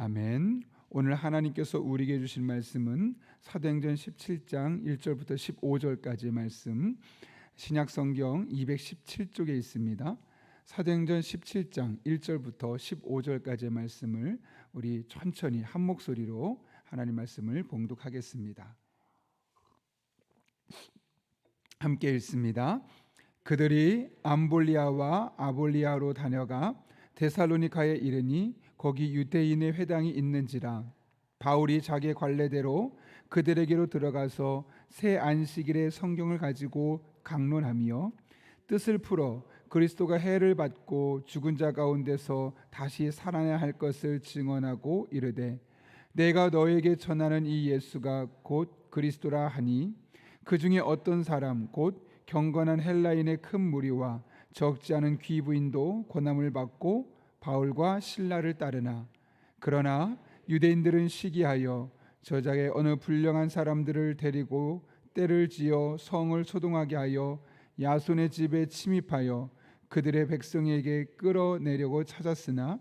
아멘. 오늘 하나님께서 우리에게 주신 말씀은 사도행전 17장 1절부터 15절까지의 말씀, 신약성경 217쪽에 있습니다. 사도행전 17장 1절부터 15절까지의 말씀을 우리 천천히 한 목소리로 하나님 말씀을 봉독하겠습니다. 함께 읽습니다. 그들이 암볼리아와 아볼리아로 다녀가 데살로니가에 이르니 거기 유대인의 회당이 있는지라. 바울이 자기 관례대로 그들에게로 들어가서 새 안식일에 성경을 가지고 강론하며 뜻을 풀어 그리스도가 해를 받고 죽은 자 가운데서 다시 살아나야 할 것을 증언하고 이르되, 내가 너에게 전하는 이 예수가 곧 그리스도라 하니, 그 중에 어떤 사람 곧 경건한 헬라인의 큰 무리와 적지 않은 귀부인도 고난을 받고 바울과 실라를 따르나, 그러나 유대인들은 시기하여 저작의 어느 불량한 사람들을 데리고 떼를 지어 성을 소동하게 하여 야손의 집에 침입하여 그들의 백성에게 끌어내려고 찾았으나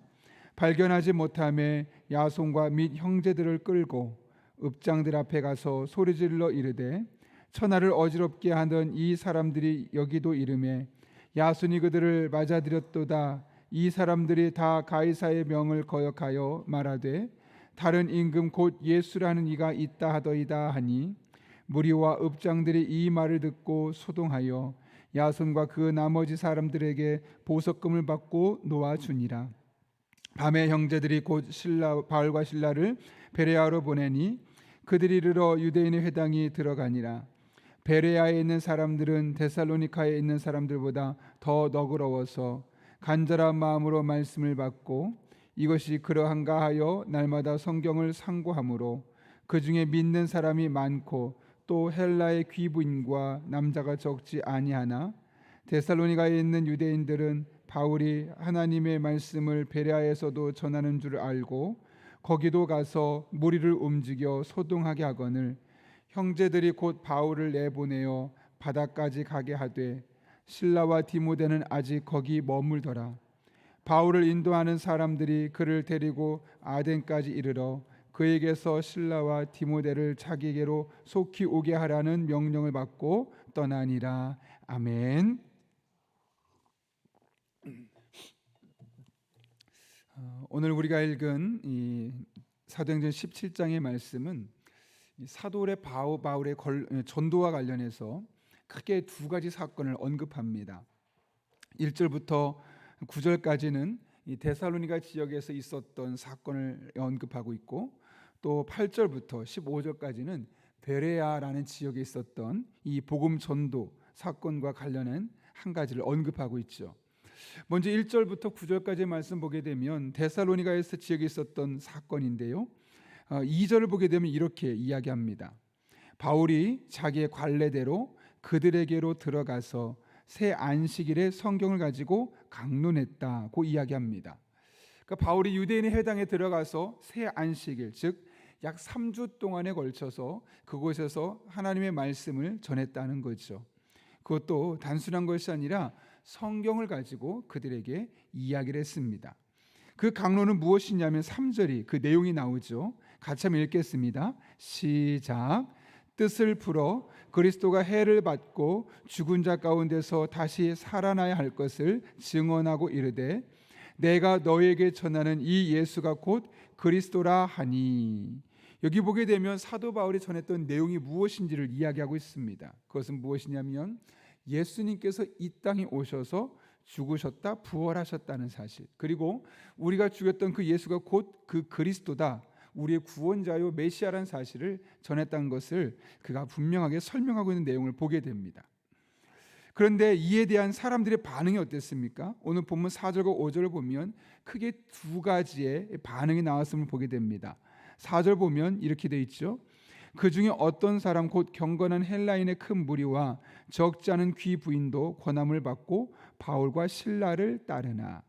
발견하지 못하매 야손과 및 형제들을 끌고 읍장들 앞에 가서 소리질러 이르되, 천하를 어지럽게 하던 이 사람들이 여기도 이르매 야손이 그들을 맞아들였도다. 이 사람들이 다 가이사의 명을 거역하여 말하되 다른 임금 곧 예수라는 이가 있다 하더이다 하니, 무리와 읍장들이 이 말을 듣고 소동하여 야손과 그 나머지 사람들에게 보석금을 받고 놓아주니라. 밤에 형제들이 곧 바울과 실라를 베레아로 보내니 그들이 이르러 유대인의 회당이 들어가니라. 베레아에 있는 사람들은 데살로니가에 있는 사람들보다 더 너그러워서 간절한 마음으로 말씀을 받고 이것이 그러한가 하여 날마다 성경을 상고하므로 그 중에 믿는 사람이 많고 또 헬라의 귀부인과 남자가 적지 아니하나, 데살로니가에 있는 유대인들은 바울이 하나님의 말씀을 베레아에서도 전하는 줄 알고 거기도 가서 무리를 움직여 소동하게 하거늘 형제들이 곧 바울을 내보내어 바다까지 가게 하되 실라와 디모데는 아직 거기 머물더라. 바울을 인도하는 사람들이 그를 데리고 아덴까지 이르러 그에게서 실라와 디모데를 자기에게로 속히 오게 하라는 명령을 받고 떠나니라. 아멘. 오늘 우리가 읽은 이 사도행전 17장의 말씀은 사도의 바울의 전도와 관련해서 크게 두 가지 사건을 언급합니다. 1절부터 9절까지는 이 데살로니가 지역에서 있었던 사건을 언급하고 있고, 또 8절부터 15절까지는 베레아라는 지역에 있었던 이 복음 전도 사건과 관련한 한 가지를 언급하고 있죠. 먼저 1절부터 9절까지의 말씀 보게 되면 데살로니가에서 지역에 있었던 사건인데요, 2절을 보게 되면 이렇게 이야기합니다. 바울이 자기의 관례대로 그들에게로 들어가서 새 안식일에 성경을 가지고 강론했다고 이야기합니다. 그러니까 바울이 유대인의 회당에 들어가서 새 안식일, 즉 약 3주 동안에 걸쳐서 그곳에서 하나님의 말씀을 전했다는 거죠. 그것도 단순한 것이 아니라 성경을 가지고 그들에게 이야기를 했습니다. 그 강론은 무엇이냐면 3절이 그 내용이 나오죠. 같이 한번 읽겠습니다. 시작. 뜻을 풀어 그리스도가 해를 받고 죽은 자 가운데서 다시 살아나야 할 것을 증언하고 이르되, 내가 너에게 전하는 이 예수가 곧 그리스도라 하니. 여기 보게 되면 사도 바울이 전했던 내용이 무엇인지를 이야기하고 있습니다. 그것은 무엇이냐면 예수님께서 이 땅에 오셔서 죽으셨다 부활하셨다는 사실, 그리고 우리가 죽였던 그 예수가 곧 그 그리스도다, 우리의 구원자요 메시아라는 사실을 전했다는 것을 그가 분명하게 설명하고 있는 내용을 보게 됩니다. 그런데 이에 대한 사람들의 반응이 어땠습니까? 오늘 본문 4절과 5절을 보면 크게 두 가지의 반응이 나왔음을 보게 됩니다. 4절 보면 이렇게 돼 있죠. 그 중에 어떤 사람 곧 경건한 헬라인의 큰 무리와 적지 않은 귀부인도 권함을 받고 바울과 실라를 따르나.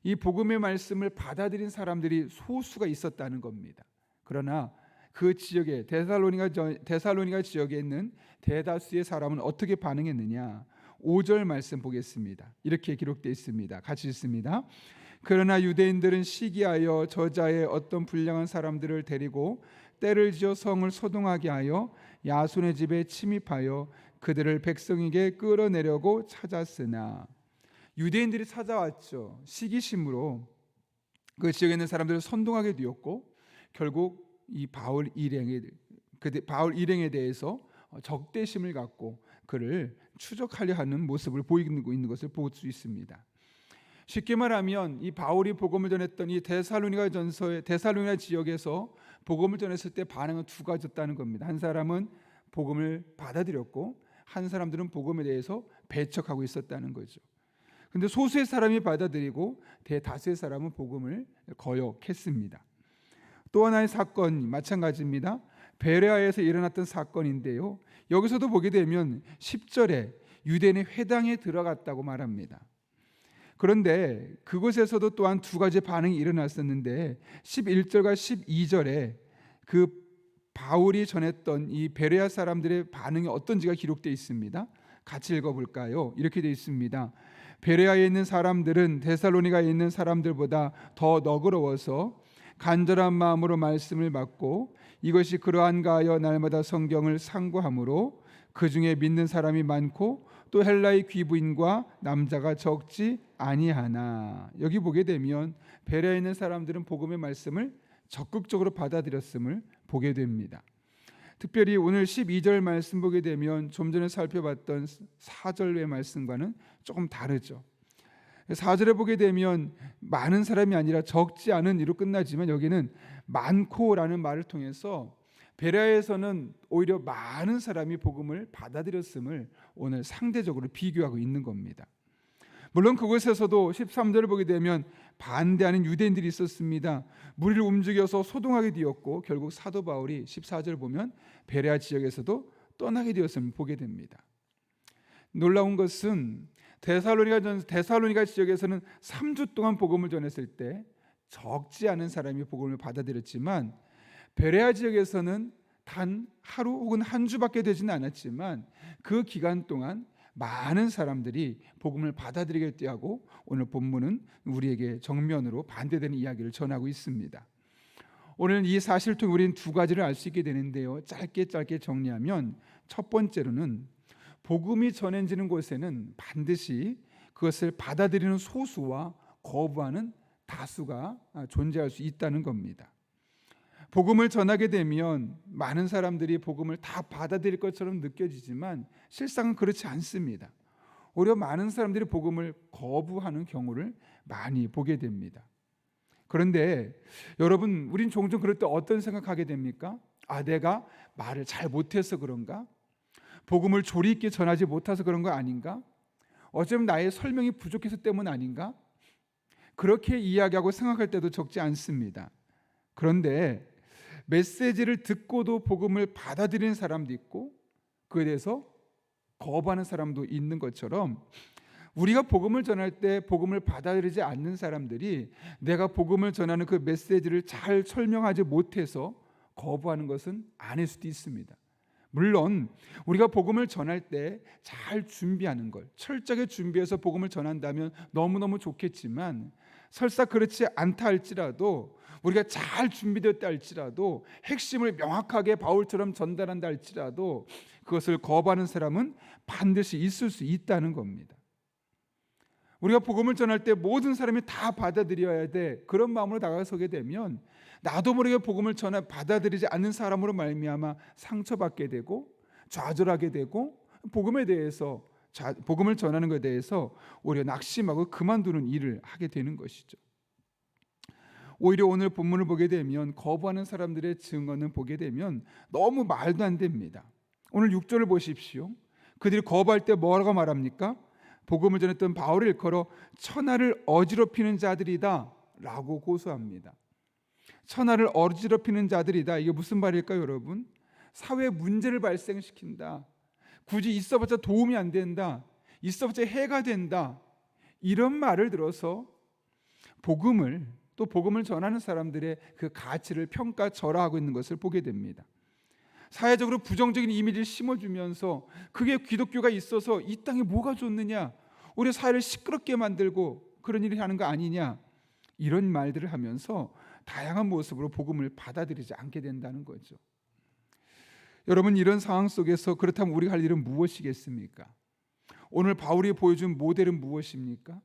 이 복음의 말씀을 받아들인 사람들이 소수가 있었다는 겁니다. 그러나 그 지역에 데살로니가 지역에 있는 대다수의 사람은 어떻게 반응했느냐? 5절 말씀 보겠습니다. 이렇게 기록되어 있습니다. 같이 읽습니다. 그러나 유대인들은 시기하여 저자의 어떤 불량한 사람들을 데리고 때를 지어 성을 소동하게 하여 야손의 집에 침입하여 그들을 백성에게 끌어내려고 찾았으나, 유대인들이 찾아왔죠. 시기심으로 그 지역에 있는 사람들을 선동하게 되었고, 결국 이 바울 일행에 대해서 적대심을 갖고 그를 추적하려 하는 모습을 보이고 있는 것을 볼 수 있습니다. 쉽게 말하면 이 바울이 복음을 전했던 이 데살로니가 지역에서 복음을 전했을 때 반응은 두 가지였다는 겁니다. 한 사람은 복음을 받아들였고, 한 사람들은 복음에 대해서 배척하고 있었다는 거죠. 근데 소수의 사람이 받아들이고 대다수의 사람은 복음을 거역했습니다. 또 하나의 사건 마찬가지입니다. 베레아에서 일어났던 사건인데요, 여기서도 보게 되면 10절에 유대인의 회당에 들어갔다고 말합니다. 그런데 그곳에서도 또한 두 가지 반응이 일어났었는데, 11절과 12절에 그 바울이 전했던 이 베레아 사람들의 반응이 어떤지가 기록되어 있습니다. 같이 읽어볼까요? 이렇게 되어 있습니다. 베레아에 있는 사람들은 데살로니가에 있는 사람들보다 더 너그러워서 간절한 마음으로 말씀을 받고, 이것이 그러한가 하여 날마다 성경을 상고하므로 그 중에 믿는 사람이 많고 또 헬라의 귀부인과 남자가 적지 아니하나. 여기 보게 되면 베레아에 있는 사람들은 복음의 말씀을 적극적으로 받아들였음을 보게 됩니다. 특별히 오늘 12절 말씀 보게 되면 좀 전에 살펴봤던 4절의 말씀과는 조금 다르죠. 4절에 보게 되면 많은 사람이 아니라 적지 않은 이로 끝나지만, 여기는 많고라는 말을 통해서 베레아에서는 오히려 많은 사람이 복음을 받아들였음을 오늘 상대적으로 비교하고 있는 겁니다. 물론 그곳에서도 13절을 보게 되면 반대하는 유대인들이 있었습니다. 무리를 움직여서 소동하게 되었고, 결국 사도 바울이 14절 보면 베레아 지역에서도 떠나게 되었음을 보게 됩니다. 놀라운 것은 데살로니가 지역에서는 3주 동안 복음을 전했을 때 적지 않은 사람이 복음을 받아들였지만, 베레아 지역에서는 단 하루 혹은 한 주밖에 되지는 않았지만 그 기간 동안 많은 사람들이 복음을 받아들이게 하고, 오늘 본문은 우리에게 정면으로 반대되는 이야기를 전하고 있습니다. 오늘 이 사실을 통해 우리는 두 가지를 알 수 있게 되는데요, 짧게 정리하면, 첫 번째로는 복음이 전해지는 곳에는 반드시 그것을 받아들이는 소수와 거부하는 다수가 존재할 수 있다는 겁니다. 복음을 전하게 되면 많은 사람들이 복음을 다 받아들일 것처럼 느껴지지만 실상은 그렇지 않습니다. 오히려 많은 사람들이 복음을 거부하는 경우를 많이 보게 됩니다. 그런데 여러분, 우린 종종 그럴 때 어떤 생각하게 됩니까? 내가 말을 잘 못해서 그런가? 복음을 조리 있게 전하지 못해서 그런 거 아닌가? 어쩌면 나의 설명이 부족해서 때문 아닌가? 그렇게 이야기하고 생각할 때도 적지 않습니다. 그런데 메시지를 듣고도 복음을 받아들이는 사람도 있고, 그에 대해서 거부하는 사람도 있는 것처럼, 우리가 복음을 전할 때 복음을 받아들이지 않는 사람들이 내가 복음을 전하는 그 메시지를 잘 설명하지 못해서 거부하는 것은 아닐 수도 있습니다. 물론 우리가 복음을 전할 때 잘 준비하는 걸, 철저하게 준비해서 복음을 전한다면 너무너무 좋겠지만, 설사 그렇지 않다 할지라도, 우리가 잘 준비되었다 할지라도, 핵심을 명확하게 바울처럼 전달한다 할지라도 그것을 거부하는 사람은 반드시 있을 수 있다는 겁니다. 우리가 복음을 전할 때 모든 사람이 다 받아들여야 돼, 그런 마음으로 다가서게 되면 나도 모르게 복음을 받아들이지 않는 사람으로 말미암아 상처받게 되고 좌절하게 되고, 복음을 전하는 것에 대해서 오히려 낙심하고 그만두는 일을 하게 되는 것이죠. 오히려 오늘 본문을 보게 되면 거부하는 사람들의 증언을 보게 되면 너무 말도 안 됩니다. 오늘 6절을 보십시오. 그들이 거부할 때 뭐라고 말합니까? 복음을 전했던 바울을 일컬어 천하를 어지럽히는 자들이다 라고 고소합니다. 천하를 어지럽히는 자들이다, 이게 무슨 말일까요, 여러분? 사회 문제를 발생시킨다, 굳이 있어봤자 도움이 안 된다, 있어봤자 해가 된다, 이런 말을 들어서 복음을 전하는 사람들의 그 가치를 평가절하하고 있는 것을 보게 됩니다. 사회적으로 부정적인 이미지를 심어주면서 그게 기독교가 있어서 이 땅에 뭐가 좋느냐, 우리 사회를 시끄럽게 만들고 그런 일을 하는 거 아니냐, 이런 말들을 하면서 다양한 모습으로 복음을 받아들이지 않게 된다는 거죠. 여러분, 이런 상황 속에서 그렇다면 우리가 할 일은 무엇이겠습니까? 오늘 바울이 보여준 모델은 무엇입니까?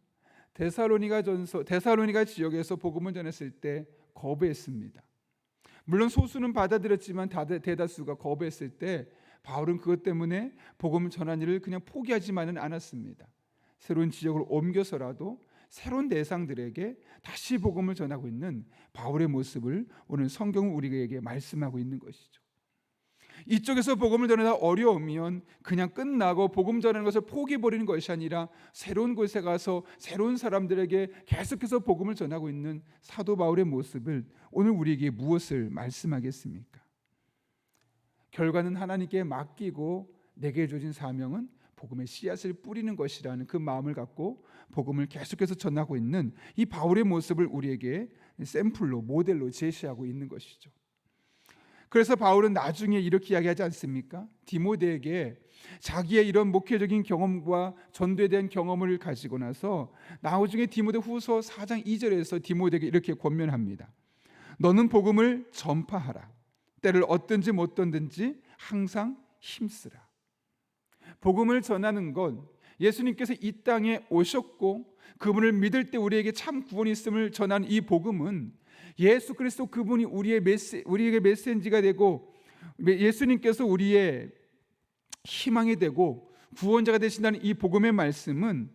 데살로니가 지역에서 복음을 전했을 때 거부했습니다. 물론 소수는 받아들였지만 대다수가 거부했을 때 바울은 그것 때문에 복음을 전한 일을 그냥 포기하지만은 않았습니다. 새로운 지역을 옮겨서라도 새로운 대상들에게 다시 복음을 전하고 있는 바울의 모습을 오늘 성경은 우리에게 말씀하고 있는 것이죠. 이쪽에서 복음을 전하다 어려우면 그냥 끝나고 복음 전하는 것을 포기해버리는 것이 아니라 새로운 곳에 가서 새로운 사람들에게 계속해서 복음을 전하고 있는 사도 바울의 모습을 오늘 우리에게 무엇을 말씀하겠습니까? 결과는 하나님께 맡기고 내게 주어진 사명은 복음의 씨앗을 뿌리는 것이라는 그 마음을 갖고 복음을 계속해서 전하고 있는 이 바울의 모습을 우리에게 샘플로 모델로 제시하고 있는 것이죠. 그래서 바울은 나중에 이렇게 이야기하지 않습니까? 디모데에게 자기의 이런 목회적인 경험과 전도에 대한 경험을 가지고 나서 나중에 디모데 후서 4장 2절에서 디모데에게 이렇게 권면합니다. 너는 복음을 전파하라. 때를 얻든지 못 얻든지 항상 힘쓰라. 복음을 전하는 건 예수님께서 이 땅에 오셨고 그분을 믿을 때 우리에게 참 구원이 있음을 전하는 이 복음은 예수 그리스도 그분이 우리에게 메시지가 되고 예수님께서 우리의 희망이 되고 구원자가 되신다는 이 복음의 말씀은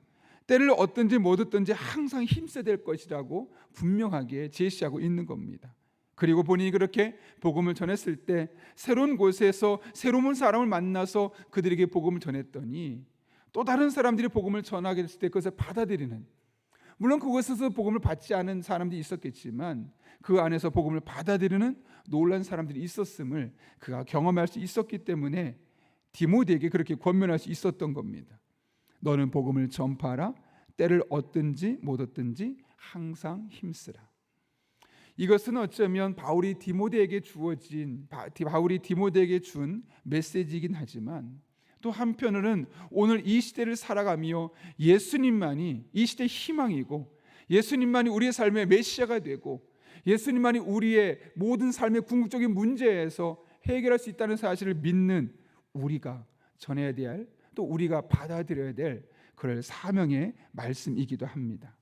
때를 얻든지 못 얻든지 항상 힘써야 될 것이라고 분명하게 제시하고 있는 겁니다. 그리고 본인이 그렇게 복음을 전했을 때 새로운 곳에서 새로운 사람을 만나서 그들에게 복음을 전했더니 또 다른 사람들이 복음을 전하게 됐을 때 그것을 받아들이는, 물론 그곳에서 복음을 받지 않은 사람들이 있었겠지만 그 안에서 복음을 받아들이는 놀란 사람들이 있었음을 그가 경험할 수 있었기 때문에 디모데에게 그렇게 권면할 수 있었던 겁니다. 너는 복음을 전파하라. 때를 얻든지 못 얻든지 항상 힘쓰라. 이것은 어쩌면 바울이 디모데에게 준 메시지이긴 하지만 또 한편으로는 오늘 이 시대를 살아가며 예수님만이 이 시대의 희망이고 예수님만이 우리의 삶의 메시아가 되고 예수님만이 우리의 모든 삶의 궁극적인 문제에서 해결할 수 있다는 사실을 믿는 우리가 전해야 될, 또 우리가 받아들여야 될 그럴 사명의 말씀이기도 합니다.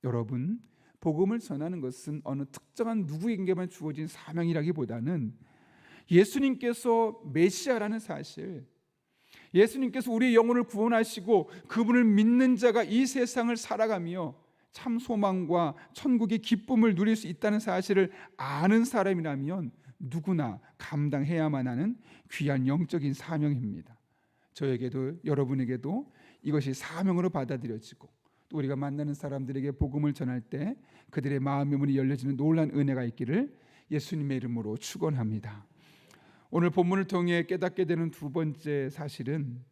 여러분, 복음을 전하는 것은 어느 특정한 누구에게만 주어진 사명이라기보다는 예수님께서 메시아라는 사실, 예수님께서 우리의 영혼을 구원하시고 그분을 믿는 자가 이 세상을 살아가며 참 소망과 천국의 기쁨을 누릴 수 있다는 사실을 아는 사람이라면 누구나 감당해야만 하는 귀한 영적인 사명입니다. 저에게도 여러분에게도 이것이 사명으로 받아들여지고 또 우리가 만나는 사람들에게 복음을 전할 때 그들의 마음의 문이 열려지는 놀라운 은혜가 있기를 예수님의 이름으로 축원합니다. 오늘 본문을 통해 깨닫게 되는 두 번째 사실은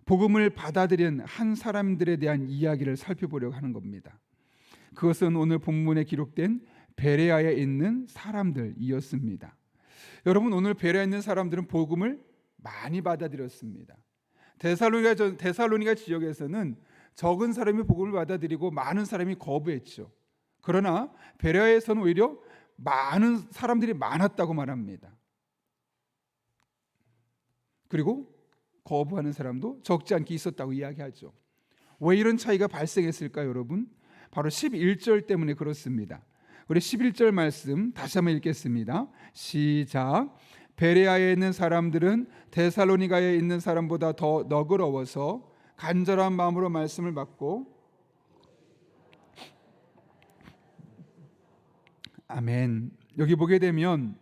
복음을 받아들인 한 사람들에 대한 이야기를 살펴보려고 하는 겁니다. 그것은 오늘 본문에 기록된 베레아에 있는 사람들이었습니다. 여러분, 오늘 베레아에 있는 사람들은 복음을 많이 받아들였습니다. 데살로니가 지역에서는 적은 사람이 복음을 받아들이고 많은 사람이 거부했죠. 그러나 베레아에서는 오히려 많은 사람들이 많았다고 말합니다. 그리고 거부하는 사람도 적지 않게 있었다고 이야기하죠. 왜 이런 차이가 발생했을까요, 여러분? 바로 11절 때문에 그렇습니다. 우리 11절 말씀 다시 한번 읽겠습니다. 시작. 베레아에 있는 사람들은 데살로니가에 있는 사람보다 더 너그러워서 간절한 마음으로 말씀을 받고, 아멘. 여기 보게 되면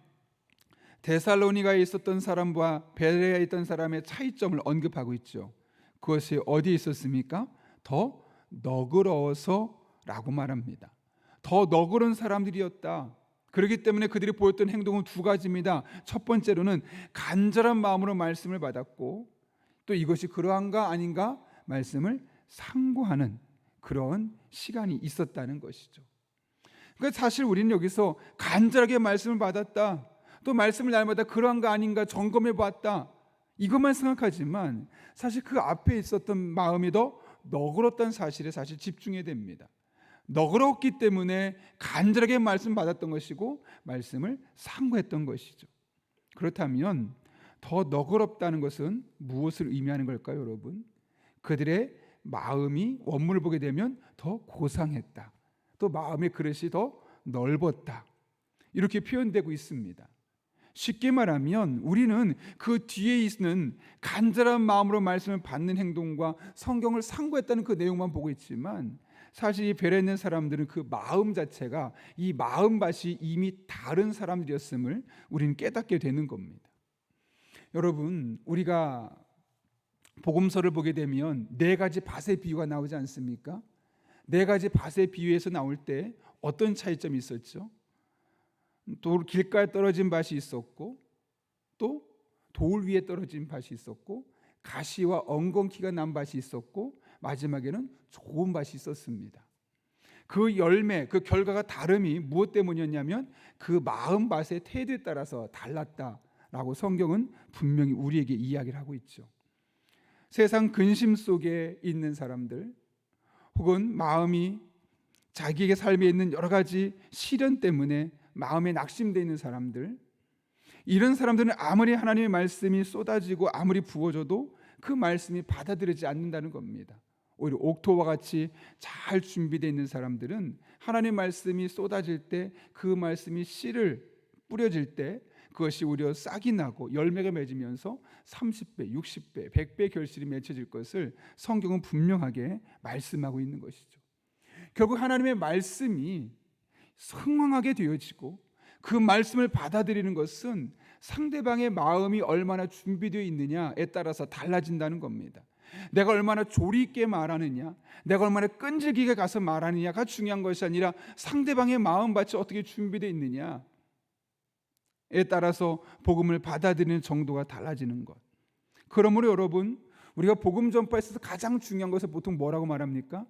데살로니가에 있었던 사람과 베레아에 있던 사람의 차이점을 언급하고 있죠. 그것이 어디에 있었습니까? 더 너그러워서라고 말합니다. 더 너그러운 사람들이었다. 그렇기 때문에 그들이 보였던 행동은 두 가지입니다. 첫 번째로는 간절한 마음으로 말씀을 받았고, 또 이것이 그러한가 아닌가 말씀을 상고하는 그런 시간이 있었다는 것이죠. 그러니까 사실 우리는 여기서 간절하게 말씀을 받았다, 또 말씀을 날마다 그러한가 아닌가 점검해 봤다, 이것만 생각하지만 사실 그 앞에 있었던 마음이 더 너그럽다는 사실에 사실 집중해야 됩니다. 너그러웠기 때문에 간절하게 말씀 받았던 것이고 말씀을 상고했던 것이죠. 그렇다면 더 너그럽다는 것은 무엇을 의미하는 걸까요, 여러분? 그들의 마음이 원문을 보게 되면 더 고상했다. 또 마음의 그릇이 더 넓었다. 이렇게 표현되고 있습니다. 쉽게 말하면 우리는 그 뒤에 있는 간절한 마음으로 말씀을 받는 행동과 성경을 상고했다는 그 내용만 보고 있지만 사실 이 베레네 사람들은 그 마음 자체가 이 마음밭이 이미 다른 사람들이었음을 우리는 깨닫게 되는 겁니다. 여러분, 우리가 복음서를 보게 되면 네 가지 밭의 비유가 나오지 않습니까? 네 가지 밭의 비유에서 나올 때 어떤 차이점이 있었죠? 또 길가에 떨어진 밭이 있었고, 또 돌 위에 떨어진 밭이 있었고, 가시와 엉겅퀴가 난 밭이 있었고, 마지막에는 좋은 밭이 있었습니다. 그 열매, 그 결과가 다름이 무엇 때문이었냐면 그 마음 밭의 태도에 따라서 달랐다라고 성경은 분명히 우리에게 이야기를 하고 있죠. 세상 근심 속에 있는 사람들, 혹은 마음이 자기에게 삶에 있는 여러 가지 시련 때문에 마음에 낙심되어 있는 사람들, 이런 사람들은 아무리 하나님의 말씀이 쏟아지고 아무리 부어져도 그 말씀이 받아들이지 않는다는 겁니다. 오히려 옥토와 같이 잘 준비되어 있는 사람들은 하나님의 말씀이 쏟아질 때, 그 말씀이 씨를 뿌려질 때 그것이 오히려 싹이 나고 열매가 맺으면서 30배, 60배, 100배 결실이 맺혀질 것을 성경은 분명하게 말씀하고 있는 것이죠. 결국 하나님의 말씀이 성황하게 되어지고 그 말씀을 받아들이는 것은 상대방의 마음이 얼마나 준비되어 있느냐에 따라서 달라진다는 겁니다. 내가 얼마나 조리 있게 말하느냐, 내가 얼마나 끈질기게 가서 말하느냐가 중요한 것이 아니라 상대방의 마음밭이 어떻게 준비되어 있느냐에 따라서 복음을 받아들이는 정도가 달라지는 것. 그러므로 여러분, 우리가 복음 전파에 있어서 가장 중요한 것을 보통 뭐라고 말합니까?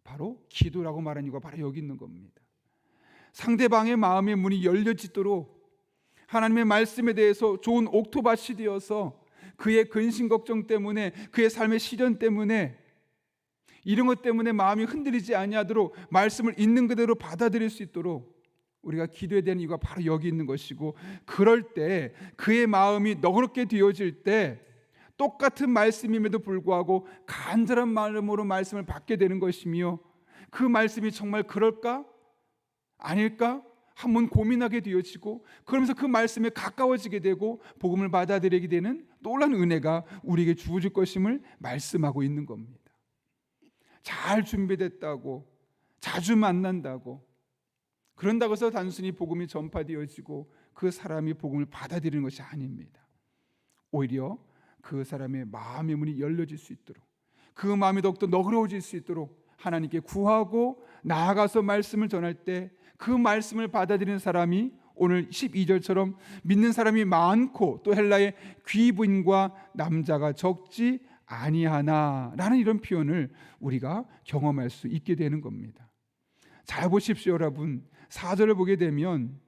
바로 기도라고 말하는 이유가 바로 여기 있는 겁니다. 상대방의 마음의 문이 열려지도록 하나님의 말씀에 대해서 좋은 옥토밭이 되어서 그의 근심 걱정 때문에, 그의 삶의 시련 때문에, 이런 것 때문에 마음이 흔들리지 아니하도록 말씀을 있는 그대로 받아들일 수 있도록 우리가 기도해야 되는 이유가 바로 여기 있는 것이고, 그럴 때 그의 마음이 너그럽게 되어질 때 똑같은 말씀임에도 불구하고 간절한 마음으로 말씀을 받게 되는 것이며, 그 말씀이 정말 그럴까? 아닐까? 한번 고민하게 되어지고, 그러면서 그 말씀에 가까워지게 되고 복음을 받아들이게 되는 놀라운 은혜가 우리에게 주어질 것임을 말씀하고 있는 겁니다. 잘 준비됐다고, 자주 만난다고, 그런다고 해서 단순히 복음이 전파되어지고 그 사람이 복음을 받아들이는 것이 아닙니다. 오히려 그 사람의 마음의 문이 열려질 수 있도록, 그 마음이 더욱더 너그러워질 수 있도록 하나님께 구하고 나아가서 말씀을 전할 때 그 말씀을 받아들이는 사람이 오늘 12절처럼 믿는 사람이 많고 또 헬라의 귀부인과 남자가 적지 아니하나라는 이런 표현을 우리가 경험할 수 있게 되는 겁니다. 잘 보십시오, 여러분. 4절을 보게 되면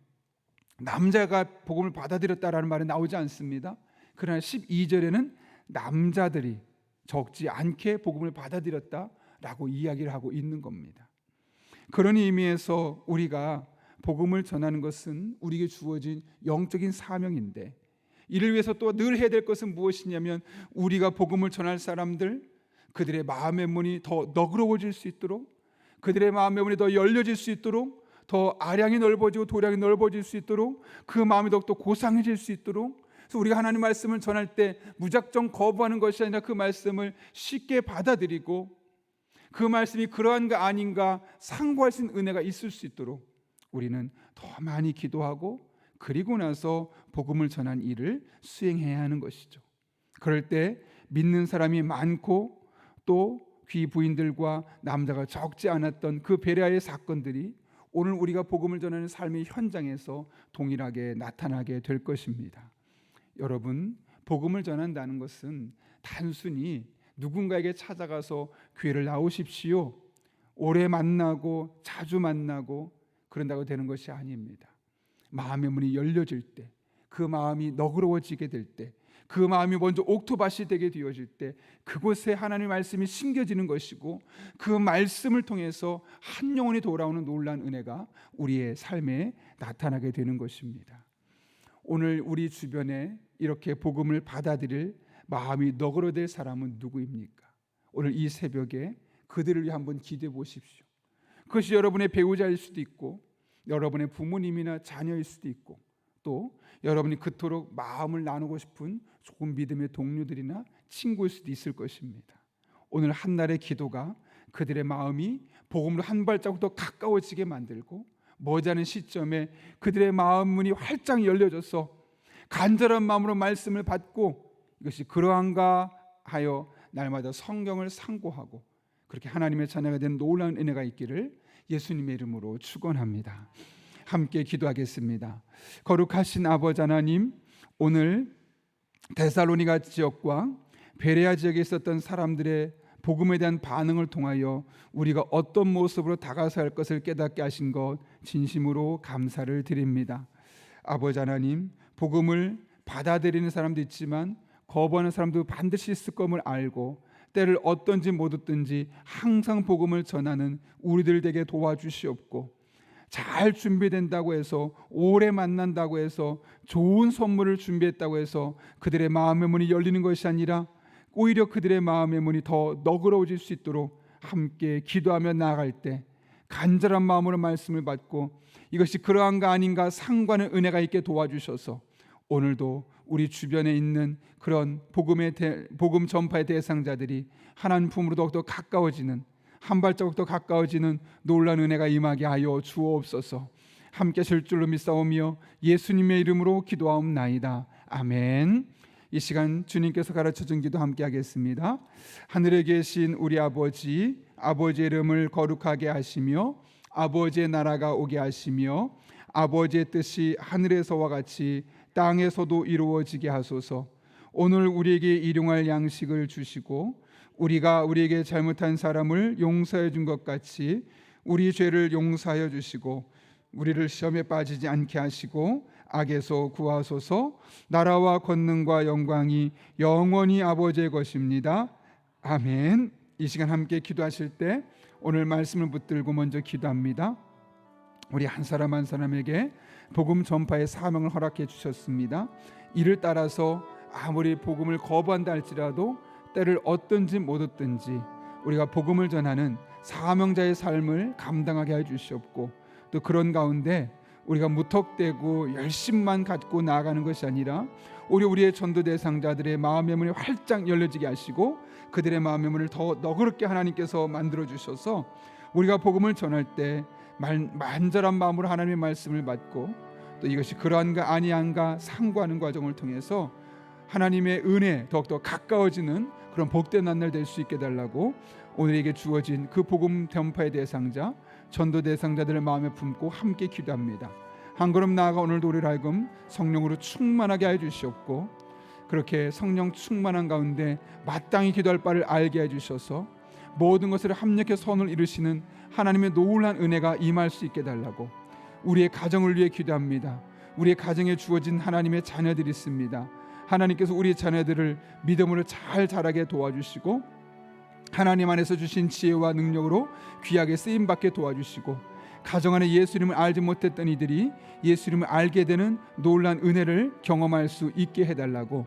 남자가 복음을 받아들였다라는 말이 나오지 않습니다. 그러나 12절에는 남자들이 적지 않게 복음을 받아들였다라고 이야기를 하고 있는 겁니다. 그런 의미에서 우리가 복음을 전하는 것은 우리에게 주어진 영적인 사명인데, 이를 위해서 또 늘 해야 될 것은 무엇이냐면 우리가 복음을 전할 사람들, 그들의 마음의 문이 더 너그러워질 수 있도록, 그들의 마음의 문이 더 열려질 수 있도록, 더 아량이 넓어지고 도량이 넓어질 수 있도록, 그 마음이 더욱더 고상해질 수 있도록, 그래서 우리가 하나님 말씀을 전할 때 무작정 거부하는 것이 아니라 그 말씀을 쉽게 받아들이고 그 말씀이 그러한가 아닌가 상고할 수 있는 은혜가 있을 수 있도록 우리는 더 많이 기도하고, 그리고 나서 복음을 전한 일을 수행해야 하는 것이죠. 그럴 때 믿는 사람이 많고 또 귀부인들과 남자가 적지 않았던 그 베레아의 사건들이 오늘 우리가 복음을 전하는 삶의 현장에서 동일하게 나타나게 될 것입니다. 여러분, 복음을 전한다는 것은 단순히 누군가에게 찾아가서 교회를 나오십시오, 오래 만나고 자주 만나고 그런다고 되는 것이 아닙니다. 마음의 문이 열려질 때, 그 마음이 너그러워지게 될 때, 그 마음이 먼저 옥토밭이 되게 되어질 때 그곳에 하나님의 말씀이 심겨지는 것이고, 그 말씀을 통해서 한 영혼이 돌아오는 놀라운 은혜가 우리의 삶에 나타나게 되는 것입니다. 오늘 우리 주변에 이렇게 복음을 받아들일 마음이 너그러들 사람은 누구입니까? 오늘 이 새벽에 그들을 위해 한번 기도해 보십시오. 그것이 여러분의 배우자일 수도 있고, 여러분의 부모님이나 자녀일 수도 있고, 또 여러분이 그토록 마음을 나누고 싶은 좋은 믿음의 동료들이나 친구일 수도 있을 것입니다. 오늘 한날의 기도가 그들의 마음이 복음으로 한 발자국 더 가까워지게 만들고, 머지않은 시점에 그들의 마음 문이 활짝 열려져서 간절한 마음으로 말씀을 받고, 이것이 그러한가 하여 날마다 성경을 상고하고 그렇게 하나님의 자녀가 된 놀라운 은혜가 있기를 예수님의 이름으로 축원합니다. 함께 기도하겠습니다. 거룩하신 아버지 하나님, 오늘 데살로니가 지역과 베레아 지역에 있었던 사람들의 복음에 대한 반응을 통하여 우리가 어떤 모습으로 다가서야 할 것을 깨닫게 하신 것 진심으로 감사를 드립니다. 아버지 하나님, 복음을 받아들이는 사람도 있지만 거부하는 사람도 반드시 있을 것을 알고, 때를 어떤지 못 얻든지 항상 복음을 전하는 우리들 되게 도와주시옵고, 잘 준비된다고 해서, 오래 만난다고 해서, 좋은 선물을 준비했다고 해서 그들의 마음의 문이 열리는 것이 아니라 오히려 그들의 마음의 문이 더 너그러워질 수 있도록 함께 기도하며 나아갈 때 간절한 마음으로 말씀을 받고, 이것이 그러한가 아닌가 상관의 은혜가 있게 도와주셔서 오늘도 우리 주변에 있는 그런 복음 전파의 대상자들이 하나님 품으로 더욱더 가까워지는, 한 발자국 더 가까워지는 놀라운 은혜가 임하게 하여 주옵소서. 함께 하실 줄로 믿사오며 예수님의 이름으로 기도하옵나이다. 아멘. 이 시간 주님께서 가르쳐준 기도 함께 하겠습니다. 하늘에 계신 우리 아버지, 아버지의 이름을 거룩하게 하시며 아버지의 나라가 오게 하시며 아버지의 뜻이 하늘에서와 같이 땅에서도 이루어지게 하소서. 오늘 우리에게 일용할 양식을 주시고, 우리가 우리에게 잘못한 사람을 용서해 준 것 같이 우리 죄를 용서하여 주시고, 우리를 시험에 빠지지 않게 하시고 악에서 구하소서. 나라와 권능과 영광이 영원히 아버지의 것입니다. 아멘. 이 시간 함께 기도하실 때 오늘 말씀을 붙들고 먼저 기도합니다. 우리 한 사람 한 사람에게 복음 전파의 사명을 허락해 주셨습니다. 이를 따라서 아무리 복음을 거부한다 할지라도 때를 얻든지 못 얻든지 우리가 복음을 전하는 사명자의 삶을 감당하게 해 주시옵고, 또 그런 가운데 우리가 무턱대고 열심만 갖고 나아가는 것이 아니라 오히려 우리의 전도 대상자들의 마음의 문이 활짝 열려지게 하시고 그들의 마음의 문을 더 너그럽게 하나님께서 만들어 주셔서 우리가 복음을 전할 때 만절한 마음으로 하나님의 말씀을 받고, 또 이것이 그러한가 아니한가 상고하는 과정을 통해서 하나님의 은혜 더욱더 가까워지는 그런 복된 날 될 수 있게 달라고 오늘에게 주어진 그 복음 전파의 대상자, 전도 대상자들을 마음에 품고 함께 기도합니다. 한 걸음 나아가 오늘도 우리를 하여금 성령으로 충만하게 해 주시옵고, 그렇게 성령 충만한 가운데 마땅히 기도할 바를 알게 해 주셔서 모든 것을 합력해 선을 이루시는 하나님의 놀라운 은혜가 임할 수 있게 달라고 우리의 가정을 위해 기도합니다. 우리의 가정에 주어진 하나님의 자녀들이 있습니다. 하나님께서 우리 자녀들을 믿음으로 잘 자라게 도와주시고, 하나님 안에서 주신 지혜와 능력으로 귀하게 쓰임받게 도와주시고, 가정 안에 예수님을 알지 못했던 이들이 예수님을 알게 되는 놀라운 은혜를 경험할 수 있게 해달라고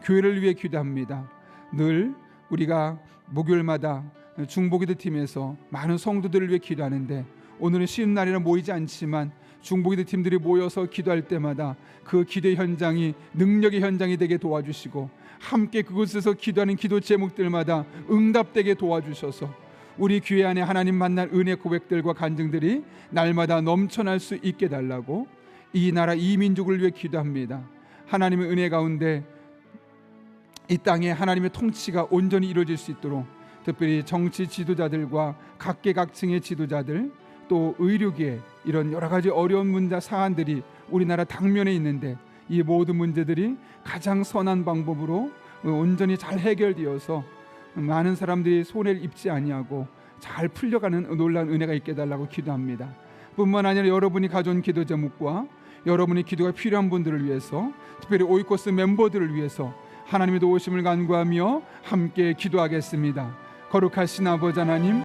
교회를 위해 기도합니다. 늘 우리가 목요일마다 중보기도 팀에서 많은 성도들을 위해 기도하는데, 오늘은 쉬는 날이라 모이지 않지만 중보기도 팀들이 모여서 기도할 때마다 그 기도 현장이 능력의 현장이 되게 도와주시고, 함께 그곳에서 기도하는 기도 제목들마다 응답되게 도와주셔서 우리 교회 안에 하나님 만날 은혜 고백들과 간증들이 날마다 넘쳐날 수 있게 달라고 이 나라 이 민족을 위해 기도합니다. 하나님의 은혜 가운데 이 땅에 하나님의 통치가 온전히 이루어질 수 있도록 특별히 정치 지도자들과 각계각층의 지도자들, 또 의료계, 이런 여러 가지 어려운 문제 사안들이 우리나라 당면에 있는데 이 모든 문제들이 가장 선한 방법으로 온전히 잘 해결되어서 많은 사람들이 손해를 입지 아니하고 잘 풀려가는 놀라운 은혜가 있게 달라고 기도합니다. 뿐만 아니라 여러분이 가져온 기도 제목과 여러분의 기도가 필요한 분들을 위해서, 특별히 오이코스 멤버들을 위해서 하나님의 도우심을 간구하며 함께 기도하겠습니다. 거룩하신 아버지 하나님,